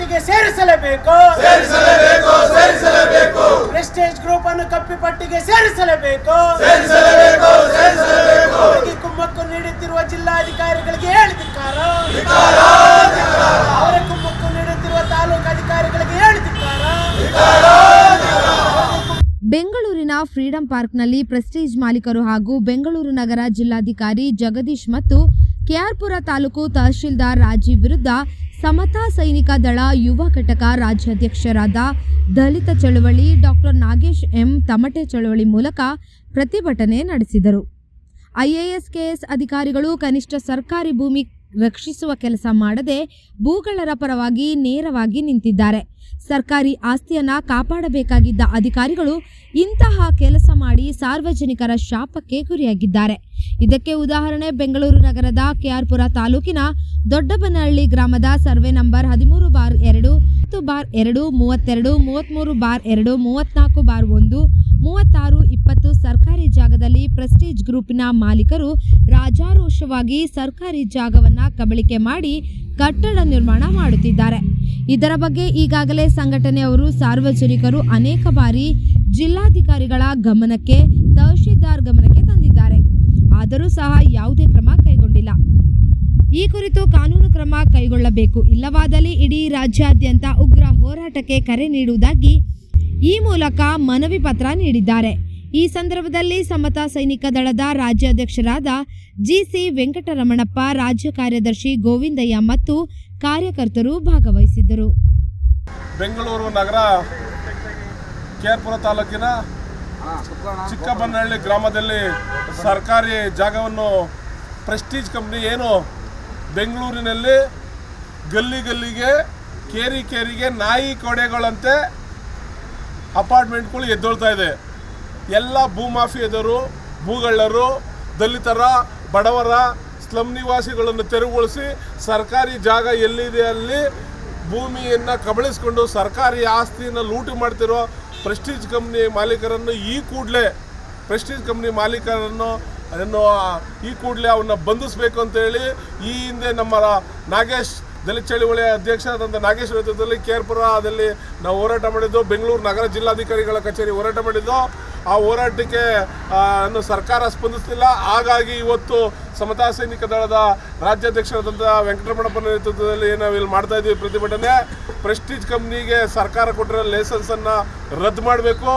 ಪಟ್ಟಿಗೆ ಸೇರಿಸಲೇಬೇಕು. Prestige group ಅನ್ನು ಕಪ್ಪಿ ಪಟ್ಟಿಗೆ ಸೇರಿಸಲೇಬೇಕು. ಕುಮ್ಮಕ್ಕು ನೀಡುತ್ತಿರುವ ಜಿಲ್ಲಾಧಿಕಾರಿಗಳಿಗೆ ಹೇಳಿದಿಕ್ಕಾರ. ಅವರ ಕುಮ್ಮಕ್ಕು ನೀಡುತ್ತಿರುವ ತಾಲೂಕು ಅಧಿಕಾರಿಗಳಿಗೆ ಹೇಳಿದಿಕ್ಕಾರ. ಬೆಂಗಳೂರಿನ ಫ್ರೀಡಂ ಪಾರ್ಕ್ನಲ್ಲಿ ಪ್ರೆಸ್ಟೀಜ್ ಮಾಲೀಕರು ಹಾಗೂ ಬೆಂಗಳೂರು ನಗರ ಜಿಲ್ಲಾಧಿಕಾರಿ ಜಗದೀಶ್ ಮತ್ತು ಕೆಆರ್ಪುರ ತಾಲೂಕು ತಹಶೀಲ್ದಾರ್ ರಾಜೀವ್ ವಿರುದ್ಧ ಸಮತಾ ಸೈನಿಕ ದಳ ಯುವ ಘಟಕ ರಾಜ್ಯಾಧ್ಯಕ್ಷರಾದ ದಲಿತ ಚಳವಳಿ ಡಾಕ್ಟರ್ ನಾಗೇಶ್ ಎಂ ತಮಟೆ ಚಳವಳಿ ಮೂಲಕ ಪ್ರತಿಭಟನೆ ನಡೆಸಿದರು. ಐಎಎಸ್ ಕೆಎಸ್ ಅಧಿಕಾರಿಗಳು ಕನಿಷ್ಠ ಸರ್ಕಾರಿ ಭೂಮಿ ರಕ್ಷಿಸುವ ಕೆಲಸ ಮಾಡದೆ ಭೂಗಳರ ಪರವಾಗಿ ನೇರವಾಗಿ ನಿಂತಿದ್ದಾರೆ. ಸರ್ಕಾರಿ ಆಸ್ತಿಯನ್ನ ಕಾಪಾಡಬೇಕಾಗಿದ್ದ ಅಧಿಕಾರಿಗಳು ಇಂತಹ ಕೆಲಸ ಮಾಡಿ ಸಾರ್ವಜನಿಕರ ಶಾಪಕ್ಕೆ ಗುರಿಯಾಗಿದ್ದಾರೆ. ಇದಕ್ಕೆ ಉದಾಹರಣೆ ಬೆಂಗಳೂರು ನಗರದ ಕೆಆರ್ಪುರ ತಾಲೂಕಿನ ದೊಡ್ಡಬನಹಳ್ಳಿ ಗ್ರಾಮದ ಸರ್ವೆ ನಂಬರ್ 13/2, 10/2, 32, 33/2, 34/1, 36, 20 ಸರ್ಕಾರಿ ಜಾಗದಲ್ಲಿ ಪ್ರೆಸ್ಟೀಜ್ ಗ್ರೂಪಿನ ಮಾಲೀಕರು ರಾಜಾರೋಷವಾಗಿ ಸರ್ಕಾರಿ ಜಾಗವನ್ನ ಕಬಳಿಕೆ ಮಾಡಿ ಕಟ್ಟಡ ನಿರ್ಮಾಣ ಮಾಡುತ್ತಿದ್ದಾರೆ. ಇದರ ಬಗ್ಗೆ ಈಗಾಗಲೇ ಸಂಘಟನೆಯವರು ಸಾರ್ವಜನಿಕರು ಅನೇಕ ಬಾರಿ ಜಿಲ್ಲಾಧಿಕಾರಿಗಳ ಗಮನಕ್ಕೆ, ತಹಶೀಲ್ದಾರ್ ಗಮನಕ್ಕೆ ತಂದಿದ್ದಾರೆ. ಆದರೂ ಸಹ ಯಾವುದೇ ಕ್ರಮ ಕೈಗೊಂಡಿಲ್ಲ. ಈ ಕುರಿತು ಕಾನೂನು ಕ್ರಮ ಕೈಗೊಳ್ಳಬೇಕು, ಇಲ್ಲವಾದಲ್ಲಿ ಇಡೀ ರಾಜ್ಯಾದ್ಯಂತ ಉಗ್ರ ಹೋರಾಟಕ್ಕೆ ಕರೆ ನೀಡುವುದಾಗಿ ಈ ಮೂಲಕ ಮನವಿ ಪತ್ರ ನೀಡಿದ್ದಾರೆ. ಈ ಸಂದರ್ಭದಲ್ಲಿ ಸಮತಾ ಸೈನಿಕ ದಳದ ರಾಜ್ಯಾಧ್ಯಕ್ಷರಾದ ಜಿಸಿ ವೆಂಕಟರಮಣಪ್ಪ, ರಾಜ್ಯ ಕಾರ್ಯದರ್ಶಿ ಗೋವಿಂದಯ್ಯ ಮತ್ತು ಕಾರ್ಯಕರ್ತರು ಭಾಗವಹಿಸಿದ್ದರು. ಬೆಂಗಳೂರು ನಗರ ಕೆಆರ್ಪುರ ತಾಲೂಕಿನ ಚಿಕ್ಕಬನ್ನಹಳ್ಳಿ ಗ್ರಾಮದಲ್ಲಿ ಸರ್ಕಾರಿ ಜಾಗವನ್ನು ಪ್ರೆಸ್ಟೀಜ್ ಕಂಪ್ನಿ ಏನು ಬೆಂಗಳೂರಿನಲ್ಲಿ ಗಲ್ಲಿ ಗಲ್ಲಿಗೆ, ಕೇರಿ ಕೇರಿಗೆ ನಾಯಿ ಕೊಡೆಗಳಂತೆ ಅಪಾರ್ಟ್ಮೆಂಟ್ಗಳು ಎದ್ದೊಳ್ತಾ ಇದೆ. ಎಲ್ಲ ಭೂಮಾಫಿಯಾದವರು, ಭೂಗಳ್ಳರು, ದಲಿತರ, ಬಡವರ, ಸ್ಲಮ್ ನಿವಾಸಿಗಳನ್ನು ತೆರವುಗೊಳಿಸಿ ಸರ್ಕಾರಿ ಜಾಗ ಎಲ್ಲಿದೆ ಅಲ್ಲಿ ಭೂಮಿಯನ್ನು ಕಬಳಿಸಿಕೊಂಡು ಸರ್ಕಾರಿ ಆಸ್ತಿಯನ್ನು ಲೂಟಿ ಮಾಡ್ತಿರೋ ಪ್ರೆಸ್ಟೀಜ್ ಕಂಪ್ನಿ ಮಾಲೀಕರನ್ನು ಈ ಕೂಡಲೇ ಅವನ್ನ ಬಂಧಿಸಬೇಕು ಅಂತೇಳಿ ಈ ಹಿಂದೆ ನಮ್ಮ ನಾಗೇಶ್ ದಲಿತ ಚಳವಳಿಯ ಅಧ್ಯಕ್ಷರಾದಂಥ ನಾಗೇಶ್ ನೇತೃತ್ವದಲ್ಲಿ ಕೆಆರ್ಪುರದಲ್ಲಿ ನಾವು ಹೋರಾಟ ಮಾಡಿದ್ದು, ಬೆಂಗಳೂರು ನಗರ ಜಿಲ್ಲಾಧಿಕಾರಿಗಳ ಕಚೇರಿ ಹೋರಾಟ ಮಾಡಿದ್ದು. ಆ ಹೋರಾಟಕ್ಕೆ ಸರ್ಕಾರ ಸ್ಪಂದಿಸಲಿಲ್ಲ. ಹಾಗಾಗಿ ಇವತ್ತು ಸಮತಾ ಸೈನಿಕ ದಳದ ರಾಜ್ಯಾಧ್ಯಕ್ಷರಾದಂಥ ವೆಂಕಟರಮಣಪ್ಪನ ನೇತೃತ್ವದಲ್ಲಿ ನಾವು ಇಲ್ಲಿ ಮಾಡ್ತಾ ಇದ್ದೀವಿ ಪ್ರತಿಭಟನೆ. ಪ್ರೆಸ್ಟೀಜ್ ಕಂಪ್ನಿಗೆ ಸರ್ಕಾರ ಕೊಟ್ಟಿರೋ ಲೈಸೆನ್ಸನ್ನು ರದ್ದು ಮಾಡಬೇಕು.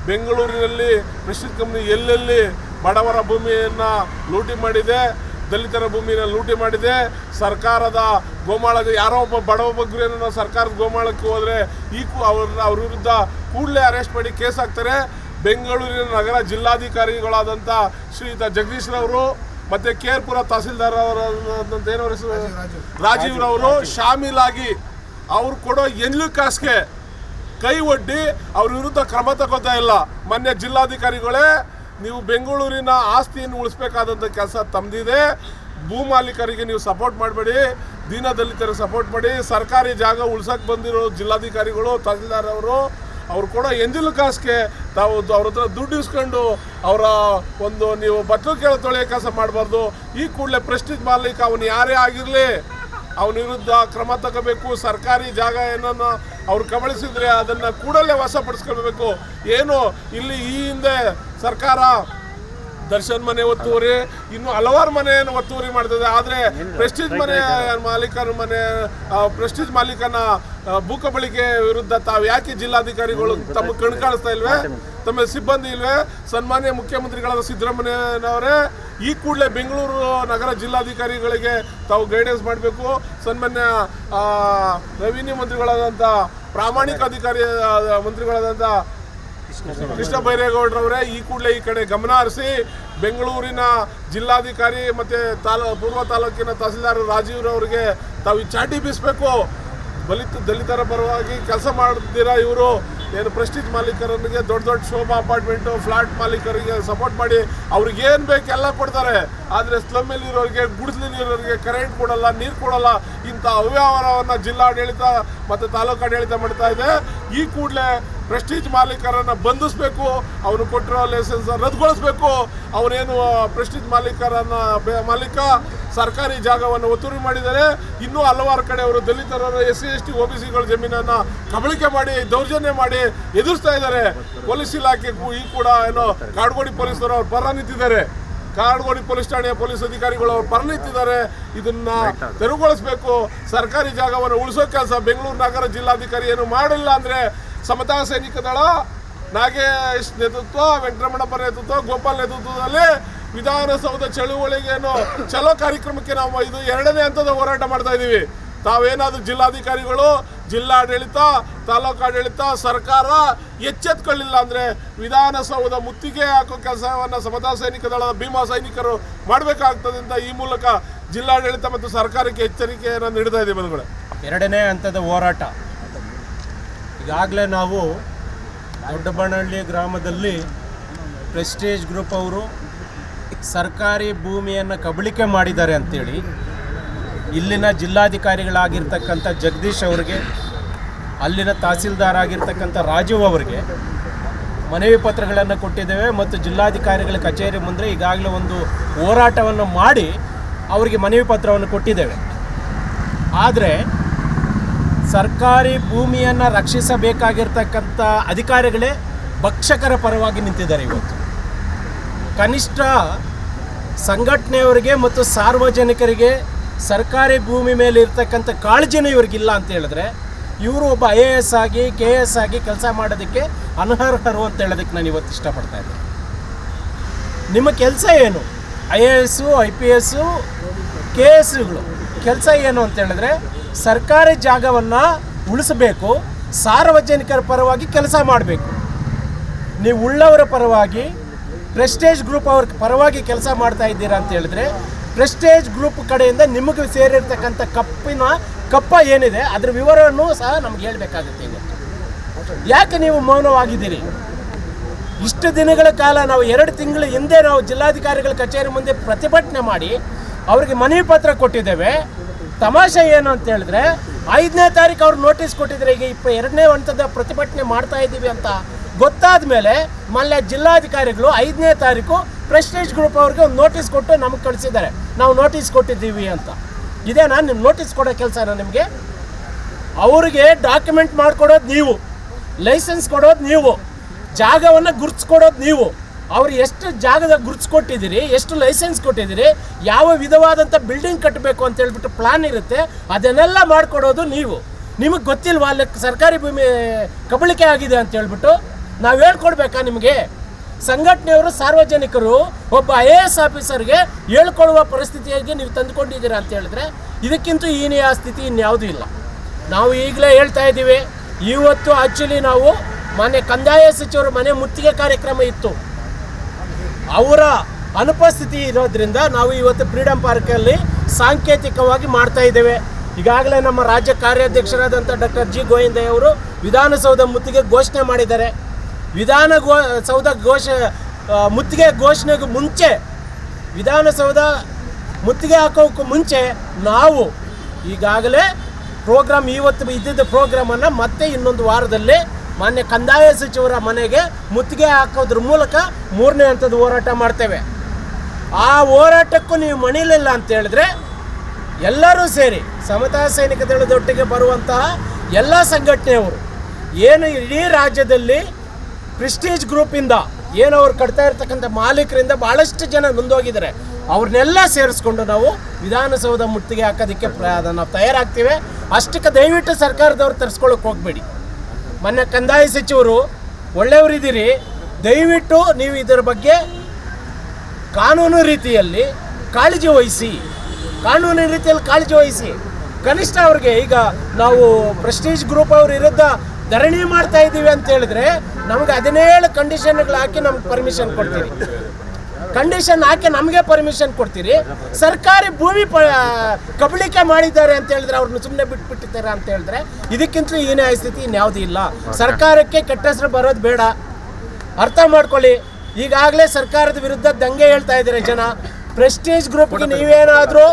ಬೆಂಗಳೂರಿನಲ್ಲಿ ಪ್ರೆಸ್ಟೀಜ್ ಕಂಪ್ನಿ ಎಲ್ಲೆಲ್ಲಿ ಬಡವರ ಭೂಮಿಯನ್ನು ಲೂಟಿ ಮಾಡಿದೆ, ದಲಿತರ ಭೂಮಿನ ಲೂಟಿ ಮಾಡಿದೆ, ಸರ್ಕಾರದ ಗೋಮಾಳಕ್ಕೆ ಯಾರೋ ಒಬ್ಬ ಬಡವ ಬಗ್ಗರೇನೋ ಸರ್ಕಾರದ ಗೋಮಾಳಕ್ಕೆ ಹೋದರೆ ಅವ್ರ ವಿರುದ್ಧ ಕೂಡಲೇ ಅರೆಸ್ಟ್ ಮಾಡಿ ಕೇಸ್ ಹಾಕ್ತಾರೆ. ಬೆಂಗಳೂರಿನ ನಗರ ಜಿಲ್ಲಾಧಿಕಾರಿಗಳಾದಂಥ ಶ್ರೀಯುತ ಜಗದೀಶ್ ರವರು ಮತ್ತು ಕೆಆರ್ಪುರ ತಹಸೀಲ್ದಾರ್ ಅವರ ರಾಜೀವ್ ರವರು ಶಾಮೀಲಾಗಿ ಅವ್ರು ಕೊಡೋ ಎನ್ಲು ಕಾಸ್ಗೆ ಕೈ ಒಡ್ಡಿ ಅವ್ರ ವಿರುದ್ಧ ಕ್ರಮ ತಗೋತಾ ಇಲ್ಲ. ಮೊನ್ನೆ ಜಿಲ್ಲಾಧಿಕಾರಿಗಳೇ, ನೀವು ಬೆಂಗಳೂರಿನ ಆಸ್ತಿಯನ್ನು ಉಳಿಸ್ಬೇಕಾದಂಥ ಕೆಲಸ ತಮ್ಮದಿದೆ. ಭೂ ಮಾಲೀಕರಿಗೆ ನೀವು ಸಪೋರ್ಟ್ ಮಾಡಬೇಡಿ, ದೀನ ದಲಿತರಿಗೆ ಸಪೋರ್ಟ್ ಮಾಡಿ. ಸರ್ಕಾರಿ ಜಾಗ ಉಳ್ಸಕ್ಕೆ ಬಂದಿರೋ ಜಿಲ್ಲಾಧಿಕಾರಿಗಳು, ತಹಸೀಲ್ದಾರ್ ಅವ್ರು ಕೊಡೋ ಎಂಜಿಲ್ ಕಾಸ್ಗೆ ತಾವು ಅವ್ರ ಹತ್ರ ದುಡ್ಡು ಇಸ್ಕೊಂಡು ಅವರ ನೀವು ಬಟ್ಟಲು ಕೇಳೋ ತೊಳೆಯೋ ಕೆಲಸ ಮಾಡಬಾರ್ದು. ಈ ಕೂಡಲೇ ಪ್ರೆಸ್ಟೀಜ್ ಮಾಲೀಕ ಅವನು ಯಾರೇ ಆಗಿರಲಿ ಅವನ ವಿರುದ್ಧ ಕ್ರಮ ತಗೋಬೇಕು. ಸರ್ಕಾರಿ ಜಾಗ ಏನನ್ನು ಅವ್ರು ಕಬಳಿಸಿದ್ರೆ ಅದನ್ನು ಕೂಡಲೇ ವಶಪಡಿಸ್ಕೊಳ್ಬೇಕು. ಏನು ಇಲ್ಲಿ ಈ ಹಿಂದೆ ಸರ್ಕಾರ ದರ್ಶನ್ ಮನೆ ಒತ್ತುವರಿ, ಇನ್ನು ಹಲವಾರು ಮನೆಯನ್ನು ಒತ್ತುವರಿ ಮಾಡ್ತದೆ. ಆದರೆ ಪ್ರೆಸ್ಟೀಜ್ ಮಾಲೀಕನ ಭೂ ಕಬಳಿಕೆ ವಿರುದ್ಧ ತಾವು ಯಾಕೆ ಜಿಲ್ಲಾಧಿಕಾರಿಗಳು ತಮ್ಮ ಕಣ್ಣು ಕಾಣಿಸ್ತಾ ಇಲ್ವೇ, ತಮ್ಮ ಸಿಬ್ಬಂದಿ ಇಲ್ವೇ? ಸನ್ಮಾನ್ಯ ಮುಖ್ಯಮಂತ್ರಿಗಳಾದ ಸಿದ್ದರಾಮಯ್ಯನವರೇ ಈ ಕೂಡಲೇ ಬೆಂಗಳೂರು ನಗರ ಜಿಲ್ಲಾಧಿಕಾರಿಗಳಿಗೆ ತಾವು ಗೈಡೆನ್ಸ್ ಮಾಡಬೇಕು. ಸನ್ಮಾನ್ಯ ರೆವಿನ್ಯೂ ಮಂತ್ರಿಗಳಾದಂಥ ಪ್ರಾಮಾಣಿಕ ಮಂತ್ರಿಗಳಾದಂಥ ಕೃಷ್ಣ ಬೈರೇಗೌಡರವರೇ ಈ ಕೂಡಲೇ ಈ ಕಡೆ ಗಮನ ಹರಿಸಿ ಬೆಂಗಳೂರಿನ ಜಿಲ್ಲಾಧಿಕಾರಿ ಮತ್ತು ಪೂರ್ವ ತಾಲೂಕಿನ ತಹಸೀಲ್ದಾರ್ ರಾಜೀವ್ ಅವರಿಗೆ ತಾವು ಈ ಚಾಟಿ ಬೀಸಬೇಕು. ದಲಿತರ ಪರವಾಗಿ ಕೆಲಸ ಮಾಡ್ತೀರಾ ಇವರು ಏನು ಪ್ರೆಸ್ಟೀಜ್ ಮಾಲೀಕರಿಗೆ ದೊಡ್ಡ ಶೋಭಾ ಅಪಾರ್ಟ್ಮೆಂಟು ಫ್ಲಾಟ್ ಮಾಲೀಕರಿಗೆ ಸಪೋರ್ಟ್ ಮಾಡಿ ಅವ್ರಿಗೇನು ಬೇಕು ಎಲ್ಲ ಕೊಡ್ತಾರೆ. ಆದರೆ ಸ್ಲಮ್ಮಲ್ಲಿರೋರಿಗೆ, ಗುಡಿಸಲಿರೋರಿಗೆ ಕರೆಂಟ್ ಕೊಡಲ್ಲ, ನೀರು ಕೊಡಲ್ಲ. ಇಂಥ ಅವ್ಯವಹಾರವನ್ನು ಜಿಲ್ಲಾಡಳಿತ ಮತ್ತು ತಾಲೂಕು ಆಡಳಿತ ಮಾಡ್ತಾ ಇದೆ. ಈ ಕೂಡಲೇ ಪ್ರೆಸ್ಟೀಜ್ ಮಾಲೀಕರನ್ನು ಬಂಧಿಸಬೇಕು, ಅವನು ಕೊಟ್ಟಿರೋ ಲೈಸೆನ್ಸ್ ರದ್ದುಗೊಳಿಸಬೇಕು. ಅವನೇನು ಪ್ರೆಸ್ಟೀಜ್ ಮಾಲೀಕ ಸರ್ಕಾರಿ ಜಾಗವನ್ನು ಒತ್ತುವರಿ ಮಾಡಿದ್ದಾರೆ. ಇನ್ನೂ ಹಲವಾರು ಕಡೆ ಅವರು ದಲಿತರ SC ST OBCಗಳ ಜಮೀನನ್ನು ಕಬಳಿಕೆ ಮಾಡಿ ದೌರ್ಜನ್ಯ ಮಾಡಿ ಎದುರಿಸ್ತಾ ಇದ್ದಾರೆ. ಪೊಲೀಸ್ ಇಲಾಖೆ ಈ ಕೂಡ ಏನೋ ಕಾಡ್ಗೋಡಿ ಪೊಲೀಸರು ಅವ್ರ ಪರ ನಿಂತಿದ್ದಾರೆ. ಕಾಡ್ಗೋಡಿ ಪೊಲೀಸ್ ಠಾಣೆಯ ಪೊಲೀಸ್ ಅಧಿಕಾರಿಗಳು ಅವ್ರು ಪರ ನಿಂತಿದ್ದಾರೆ. ಇದನ್ನ ತೆರವುಗೊಳಿಸಬೇಕು. ಸರ್ಕಾರಿ ಜಾಗವನ್ನು ಉಳಿಸೋ ಕೆಲಸ ಬೆಂಗಳೂರು ನಗರ ಜಿಲ್ಲಾಧಿಕಾರಿ ಏನು ಮಾಡಿಲ್ಲ ಅಂದರೆ ಸಮತಾ ಸೈನಿಕ ದಳ ನಾಗೇಶ್ ನೇತೃತ್ವ, ವೆಂಕಟರಮಣಪ್ಪ ನೇತೃತ್ವ, ಗೋಪಾಲ್ ನೇತೃತ್ವದಲ್ಲಿ ವಿಧಾನಸೌಧ ಚಳುವಳಿಗೇನು ಚಲೋ ಕಾರ್ಯಕ್ರಮಕ್ಕೆ ನಾವು ಇದು 2ನೇ ಹಂತದ ಹೋರಾಟ ಮಾಡ್ತಾ ಇದ್ದೀವಿ. ತಾವೇನಾದರೂ ಜಿಲ್ಲಾಧಿಕಾರಿಗಳು, ಜಿಲ್ಲಾಡಳಿತ, ತಾಲೂಕು ಆಡಳಿತ, ಸರ್ಕಾರ ಎಚ್ಚೆತ್ಕೊಳ್ಳಿಲ್ಲ ಅಂದರೆ ವಿಧಾನಸೌಧ ಮುತ್ತಿಗೆ ಹಾಕೋ ಕೆಲಸವನ್ನು ಸಮತಾ ಸೈನಿಕ ದಳದ ಭೀಮಾ ಸೈನಿಕರು ಮಾಡಬೇಕಾಗ್ತದೆ ಅಂತ ಈ ಮೂಲಕ ಜಿಲ್ಲಾಡಳಿತ ಮತ್ತು ಸರ್ಕಾರಕ್ಕೆ ಎಚ್ಚರಿಕೆಯನ್ನು ನೀಡ್ತಾ ಇದ್ದೀವಿ. ಬಂಧುಗಳೇ, 2ನೇ ಹಂತದ ಹೋರಾಟ ಈಗಾಗಲೇ ನಾವು ದೊಡ್ಡಬನಹಳ್ಳಿ ಗ್ರಾಮದಲ್ಲಿ ಪ್ರೆಸ್ಟೀಜ್ ಗ್ರೂಪ್ ಅವರು ಸರ್ಕಾರಿ ಭೂಮಿಯನ್ನು ಕಬಳಿಕೆ ಮಾಡಿದ್ದಾರೆ ಅಂತೇಳಿ ಇಲ್ಲಿನ ಜಿಲ್ಲಾಧಿಕಾರಿಗಳಾಗಿರ್ತಕ್ಕಂಥ ಜಗದೀಶ್ ಅವರಿಗೆ, ಅಲ್ಲಿನ ತಹಸೀಲ್ದಾರ್ ಆಗಿರ್ತಕ್ಕಂಥ ರಾಜೀವ್ ಅವರಿಗೆ ಮನವಿ ಪತ್ರಗಳನ್ನು ಕೊಟ್ಟಿದ್ದೇವೆ ಮತ್ತು ಜಿಲ್ಲಾಧಿಕಾರಿಗಳ ಕಚೇರಿ ಮುಂದೆ ಈಗಾಗಲೇ ಒಂದು ಹೋರಾಟವನ್ನು ಮಾಡಿ ಅವರಿಗೆ ಮನವಿ ಪತ್ರವನ್ನು ಕೊಟ್ಟಿದ್ದೇವೆ. ಆದರೆ ಸರ್ಕಾರಿ ಭೂಮಿಯನ್ನು ರಕ್ಷಿಸಬೇಕಾಗಿರ್ತಕ್ಕಂಥ ಅಧಿಕಾರಿಗಳೇ ಭಕ್ಷಕರ ಪರವಾಗಿ ನಿಂತಿದ್ದಾರೆ. ಇವತ್ತು ಕನಿಷ್ಠ ಸಂಘಟನೆಯವರಿಗೆ ಮತ್ತು ಸಾರ್ವಜನಿಕರಿಗೆ ಸರ್ಕಾರಿ ಭೂಮಿ ಮೇಲೆ ಇರ್ತಕ್ಕಂಥ ಕಾಳಜಿನೂ ಇವ್ರಿಗಿಲ್ಲ ಅಂತ ಹೇಳಿದ್ರೆ ಇವರು ಒಬ್ಬ IAS ಆಗಿ KS ಆಗಿ ಕೆಲಸ ಮಾಡೋದಕ್ಕೆ ಅನರ್ಹರು ಅಂತ ಹೇಳೋದಕ್ಕೆ ನಾನು ಇವತ್ತು ಇಷ್ಟಪಡ್ತಾ ಇದ್ದೀನಿ. ನಿಮ್ಮ ಕೆಲಸ ಏನು? IAS, IPS, KSಗಳು ಕೆಲಸ ಏನು ಅಂತ ಹೇಳಿದ್ರೆ ಸರ್ಕಾರಿ ಜಾಗವನ್ನು ಉಳಿಸಬೇಕು, ಸಾರ್ವಜನಿಕರ ಪರವಾಗಿ ಕೆಲಸ ಮಾಡಬೇಕು. ನೀವು ಉಳ್ಳವರ ಪರವಾಗಿ, ಪ್ರೆಸ್ಟೇಜ್ ಗ್ರೂಪ್ ಅವ್ರ ಪರವಾಗಿ ಕೆಲಸ ಮಾಡ್ತಾ ಇದ್ದೀರಾ ಅಂತ ಹೇಳಿದ್ರೆ ಪ್ರೆಸ್ಟೇಜ್ ಗ್ರೂಪ್ ಕಡೆಯಿಂದ ನಿಮಗೆ ಸೇರಿರ್ತಕ್ಕಂಥ ಕಪ್ಪ ಏನಿದೆ ಅದರ ವಿವರವನ್ನು ಸಹ ನಮ್ಗೆ ಹೇಳಬೇಕಾಗುತ್ತೆ. ಇವತ್ತು ಯಾಕೆ ನೀವು ಮೌನವಾಗಿದ್ದೀರಿ? ಇಷ್ಟು ದಿನಗಳ ಕಾಲ ನಾವು 2 ತಿಂಗಳ ಹಿಂದೆ ನಾವು ಜಿಲ್ಲಾಧಿಕಾರಿಗಳ ಕಚೇರಿ ಮುಂದೆ ಪ್ರತಿಭಟನೆ ಮಾಡಿ ಅವರಿಗೆ ಮನವಿ ಪತ್ರ ಕೊಟ್ಟಿದ್ದೇವೆ. ತಮಾಷೆ ಏನು ಅಂತ ಹೇಳಿದ್ರೆ 5ನೇ ತಾರೀಕು ಅವ್ರು ನೋಟಿಸ್ ಕೊಟ್ಟಿದ್ದಾರೆ. ಈಗ 2ನೇ ಹಂತದ ಪ್ರತಿಭಟನೆ ಮಾಡ್ತಾ ಇದ್ದೀವಿ ಅಂತ ಗೊತ್ತಾದ ಮೇಲೆ ಮೊನ್ನೆ ಜಿಲ್ಲಾಧಿಕಾರಿಗಳು 5ನೇ ತಾರೀಕು ಪ್ರೆಸ್ಟೀಜ್ ಗ್ರೂಪ್ ಅವ್ರಿಗೆ ಒಂದು ನೋಟಿಸ್ ಕೊಟ್ಟು ನಮಗೆ ಕಳಿಸಿದ್ದಾರೆ, ನಾವು ನೋಟಿಸ್ ಕೊಟ್ಟಿದ್ದೀವಿ ಅಂತ. ಇದೇನಾ ನಿಮ್ಮ ನೋಟಿಸ್ ಕೊಡೋ ಕೆಲಸನ ನಿಮಗೆ? ಅವ್ರಿಗೆ ಡಾಕ್ಯುಮೆಂಟ್ ಮಾಡಿಕೊಡೋದು ನೀವು, ಲೈಸೆನ್ಸ್ ಕೊಡೋದು ನೀವು, ಜಾಗವನ್ನು ಗುರುತಿಸ್ಕೊಡೋದು ನೀವು. ಅವ್ರು ಎಷ್ಟು ಜಾಗದ ಗುರುತಿಸ್ಕೊಟ್ಟಿದ್ದೀರಿ, ಎಷ್ಟು ಲೈಸೆನ್ಸ್ ಕೊಟ್ಟಿದ್ದೀರಿ, ಯಾವ ವಿಧವಾದಂಥ ಬಿಲ್ಡಿಂಗ್ ಕಟ್ಟಬೇಕು ಅಂತ ಹೇಳ್ಬಿಟ್ಟು ಪ್ಲಾನ್ ಇರುತ್ತೆ, ಅದನ್ನೆಲ್ಲ ಮಾಡಿಕೊಡೋದು ನೀವು. ನಿಮಗೆ ಗೊತ್ತಿಲ್ವಾ ಅಲ್ಲಿ ಸರ್ಕಾರಿ ಭೂಮಿ ಕಬಳಿಕೆ ಆಗಿದೆ ಅಂತ ಹೇಳ್ಬಿಟ್ಟು? ನಾವು ಹೇಳ್ಕೊಡ್ಬೇಕಾ ನಿಮಗೆ? ಸಂಘಟನೆಯವರು, ಸಾರ್ವಜನಿಕರು ಒಬ್ಬ IAS ಆಫೀಸರ್ಗೆ ಹೇಳ್ಕೊಡುವ ಪರಿಸ್ಥಿತಿಯಾಗಿ ನೀವು ತಂದುಕೊಂಡಿದ್ದೀರಾ ಅಂತ ಹೇಳಿದ್ರೆ ಇದಕ್ಕಿಂತ ಹೀನೆಯ ಸ್ಥಿತಿ ಇನ್ಯಾವುದೂ ಇಲ್ಲ. ನಾವು ಈಗಲೇ ಹೇಳ್ತಾ ಇದ್ದೀವಿ. ಇವತ್ತು ಆ್ಯಕ್ಚುಲಿ ನಾವು ಮೊನ್ನೆ ಕಂದಾಯ ಸಚಿವರು ಮನೆ ಮುತ್ತಿಗೆ ಕಾರ್ಯಕ್ರಮ ಇತ್ತು, ಅವರ ಅನುಪಸ್ಥಿತಿ ಇರೋದ್ರಿಂದ ನಾವು ಇವತ್ತು ಫ್ರೀಡಂ ಪಾರ್ಕಲ್ಲಿ ಸಾಂಕೇತಿಕವಾಗಿ ಮಾಡ್ತಾ ಇದ್ದೇವೆ. ಈಗಾಗಲೇ ನಮ್ಮ ರಾಜ್ಯ ಕಾರ್ಯಾಧ್ಯಕ್ಷರಾದಂಥ ಡಾಕ್ಟರ್ G. ಗೋವಿಂದಯ್ಯ ಅವರು ವಿಧಾನಸೌಧ ಮುತ್ತಿಗೆ ಘೋಷಣೆ ಮಾಡಿದ್ದಾರೆ. ವಿಧಾನಸೌಧ ಮುತ್ತಿಗೆ ಘೋಷಣೆಗೂ ಮುಂಚೆ, ವಿಧಾನಸೌಧ ಮುತ್ತಿಗೆ ಹಾಕೋಕ್ಕೂ ಮುಂಚೆ ನಾವು ಈಗಾಗಲೇ ಪ್ರೋಗ್ರಾಮ್, ಇವತ್ತು ಇದ್ದಿದ್ದ ಪ್ರೋಗ್ರಾಮನ್ನು ಮತ್ತೆ ಇನ್ನೊಂದು ವಾರದಲ್ಲಿ ಮಾನ್ಯ ಕಂದಾಯ ಸಚಿವರ ಮನೆಗೆ ಮುತ್ತಿಗೆ ಹಾಕೋದ್ರ ಮೂಲಕ 3ನೇ ಹಂತದ ಹೋರಾಟ ಮಾಡ್ತೇವೆ. ಆ ಹೋರಾಟಕ್ಕೂ ನೀವು ಮಣಿಲಿಲ್ಲ ಅಂತ ಹೇಳಿದ್ರೆ ಎಲ್ಲರೂ ಸೇರಿ ಸಮತಾ ಸೈನಿಕ ದಳದೊಟ್ಟಿಗೆ ಬರುವಂತಹ ಎಲ್ಲ ಸಂಘಟನೆಯವರು ಏನು ಇಡೀ ರಾಜ್ಯದಲ್ಲಿ ಪ್ರೆಸ್ಟೀಜ್ ಗ್ರೂಪಿಂದ ಏನು ಅವ್ರು ಕಟ್ತಾ ಇರ್ತಕ್ಕಂಥ ಮಾಲೀಕರಿಂದ ಭಾಳಷ್ಟು ಜನ ಮುಂದೋಗಿದ್ದಾರೆ, ಅವ್ರನ್ನೆಲ್ಲ ಸೇರಿಸ್ಕೊಂಡು ನಾವು ವಿಧಾನಸೌಧ ಮುತ್ತಿಗೆ ಹಾಕೋದಕ್ಕೆ ನಾವು ತಯಾರಾಗ್ತೀವಿ. ಅಷ್ಟಕ್ಕೆ ದಯವಿಟ್ಟು ಸರ್ಕಾರದವ್ರು ತರಿಸ್ಕೊಳ್ಳೋಕೆ ಹೋಗಬೇಡಿ. ಮೊನ್ನೆ ಕಂದಾಯ ಸಚಿವರು ಒಳ್ಳೆಯವರಿದ್ದೀರಿ, ದಯವಿಟ್ಟು ನೀವು ಇದರ ಬಗ್ಗೆ ಕಾನೂನು ರೀತಿಯಲ್ಲಿ ಕಾಳಜಿ ವಹಿಸಿ. ಕನಿಷ್ಠ ಅವ್ರಿಗೆ ಈಗ ನಾವು ಪ್ರೆಸ್ಟೀಜ್ ಗ್ರೂಪ್ ಅವ್ರ ವಿರುದ್ಧ ಧರಣಿ ಮಾಡ್ತಾ ಇದ್ದೀವಿ ಅಂತ ಹೇಳಿದ್ರೆ ನಮಗೆ 17 ಕಂಡೀಷನ್ಗಳು ಹಾಕಿ ನಮ್ಗೆ ಪರ್ಮಿಷನ್ ಕೊಡ್ತೀರಿ. ಕಂಡೀಷನ್ ಹಾಕಿ ನಮಗೆ ಪರ್ಮಿಷನ್ ಕೊಡ್ತೀರಿ. ಸರ್ಕಾರಿ ಭೂಮಿ ಕಬಳಿಕೆ ಮಾಡಿದ್ದಾರೆ ಅಂತ ಹೇಳಿದ್ರೆ ಅವ್ರನ್ನ ಸುಮ್ಮನೆ ಬಿಟ್ಬಿಟ್ಟಿದ್ದಾರೆ ಅಂತ ಹೇಳಿದ್ರೆ ಇದಕ್ಕಿಂತಲೂ ಏನೇ ಸ್ಥಿತಿ ಇನ್ಯಾವುದೂ ಇಲ್ಲ. ಸರ್ಕಾರಕ್ಕೆ ಕೆಟ್ಟ ಹೆಸರು ಬರೋದು ಬೇಡ, ಅರ್ಥ ಮಾಡ್ಕೊಳ್ಳಿ. ಈಗಾಗಲೇ ಸರ್ಕಾರದ ವಿರುದ್ಧ ದಂಗೆ ಹೇಳ್ತಾ ಇದ್ದಾರೆ ಜನ. ಪ್ರೆಸ್ಟೀಜ್ ಗ್ರೂಪ್ಗೆ ನೀವೇನಾದರೂ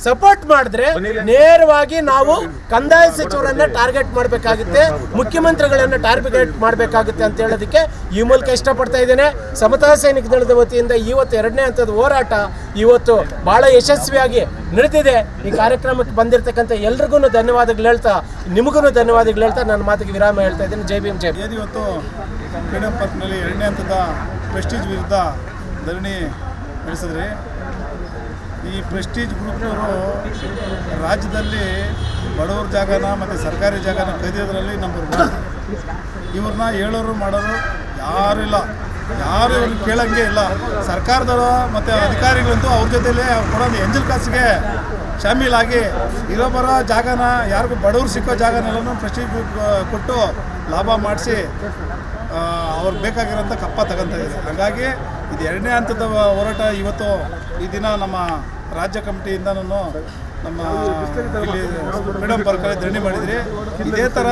ಸಪೋರ್ಟ್ ಮಾಡಿದ್ರೆ ನೇರವಾಗಿ ನಾವು ಕಂದಾಯ ಸಚಿವರನ್ನ ಟಾರ್ಗೆಟ್ ಮಾಡಬೇಕಾಗುತ್ತೆ, ಮುಖ್ಯಮಂತ್ರಿಗಳನ್ನ ಟಾರ್ಗೆಟ್ ಮಾಡಬೇಕಾಗುತ್ತೆ ಅಂತ ಹೇಳೋದಕ್ಕೆ ಈ ಮೂಲಕ ಇಷ್ಟಪಡ್ತಾ ಇದ್ದೇನೆ. ಸಮತಾ ಸೈನಿಕ ದಳದ ವತಿಯಿಂದ ಇವತ್ತು 2ನೇ ಹಂತದ ಹೋರಾಟ ಇವತ್ತು ಬಹಳ ಯಶಸ್ವಿಯಾಗಿ ನಡೆದಿದೆ. ಈ ಕಾರ್ಯಕ್ರಮಕ್ಕೆ ಬಂದಿರತಕ್ಕಂಥ ಎಲ್ರಿಗೂ ಧನ್ಯವಾದಗಳು ಹೇಳ್ತಾ, ನಿಮಗೂ ಧನ್ಯವಾದಗಳು ಹೇಳ್ತಾ ನನ್ನ ಮಾತಿಗೆ ವಿರಾಮ ಹೇಳ್ತಾ ಇದ್ದೀನಿ. ಜೈ ಭೀಮ್, ಜೈ ಭೀಮ್. ಇವತ್ತು ಫ್ರೀಡಮ್ ಪಾರ್ಕ್ನಲ್ಲಿ 2ನೇ ಹಂತದ ಪ್ರೆಸ್ಟೀಜ್ ವಿರುದ್ಧ ಧರಣಿ ನಡೆಸಿದ್ರಿ. ಈ ಪ್ರೆಸ್ಟೀಜ್ ಗ್ರೂಪ್ನವರು ರಾಜ್ಯದಲ್ಲಿ ಬಡವ್ರ ಜಾಗನ ಮತ್ತು ಸರ್ಕಾರಿ ಜಾಗನ ಕದಿಯೋದ್ರಲ್ಲಿ ನಂಬರ್ 1. ಇವ್ರನ್ನ ಹೇಳೋರು ಮಾಡೋರು ಯಾರೂ ಇಲ್ಲ, ಯಾರು ಇವ್ರನ್ನ ಕೇಳೋಂಗೆ ಇಲ್ಲ. ಸರ್ಕಾರದವರು ಮತ್ತು ಅಧಿಕಾರಿಗಳಂತೂ ಅವ್ರ ಜೊತೆಲೇ ಕೊಡೋದು ಎಂಜಲ್ ಕಾಸಿಗೆ ಶಾಮೀಲಾಗಿ ಇರೋಬರೋ ಜಾಗನ ಯಾರಿಗೂ ಬಡವ್ರು ಸಿಕ್ಕೋ ಜಾಗನೆಲ್ಲನೂ ಪ್ರೆಸ್ಟೀಜ್ ಗ್ರೂಪ್ ಕೊಟ್ಟು ಲಾಭ ಮಾಡಿಸಿ ಅವ್ರಿಗೆ ಬೇಕಾಗಿರೋಂಥ ಕಪ್ಪ ತಗೊತಾ ಇದೆ. ಹಾಗಾಗಿ ಇದು 2ನೇ ಹಂತದ ಹೋರಾಟ. ಇವತ್ತು ಈ ದಿನ ನಮ್ಮ ರಾಜ್ಯ ಕಮಿಟಿಯಿಂದ ನಮ್ಮ ಇಲ್ಲಿ ಫ್ರೀಡಮ್ ಪಾರ್ಕಲ್ಲಿ ಧರಣಿ ಮಾಡಿದ್ರಿ. ಇದೇ ಥರ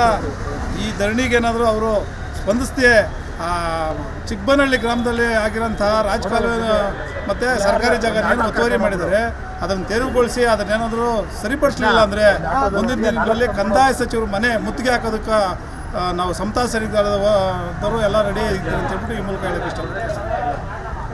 ಈ ಧರಣಿಗೇನಾದರೂ ಅವರು ಸ್ಪಂದಿಸದೆ ಚಿಕ್ಕಬನಹಳ್ಳಿ ಗ್ರಾಮದಲ್ಲಿ ಆಗಿರೋಂಥ ರಾಜಕಾಲುವೆ ಮತ್ತು ಸರ್ಕಾರಿ ಜಾಗನೇನು ಒತ್ತುವರಿ ಮಾಡಿದ್ದಾರೆ, ಅದನ್ನು ತೆರವುಗೊಳಿಸಿ ಅದನ್ನೇನಾದರೂ ಸರಿಪಡಿಸಲಿಲ್ಲ ಅಂದರೆ ಮುಂದಿನ ದಿನಗಳಲ್ಲಿ ಕಂದಾಯ ಸಚಿವರು ಮನೆ ಮುತ್ತಿಗೆ ಹಾಕೋದಕ್ಕೆ ನಾವು ಸಮತಾ ಸೈನಿಕ ದಳದವರು ಎಲ್ಲ ರೆಡಿ ಆಗಿದ್ದೀವಿ ಅಂತ ಹೇಳ್ಬಿಟ್ಟು ಈ ಮೂಲಕ ಹೇಳೋಕ್ಕೆ ಇಷ್ಟಪಡ್ತೀವಿ.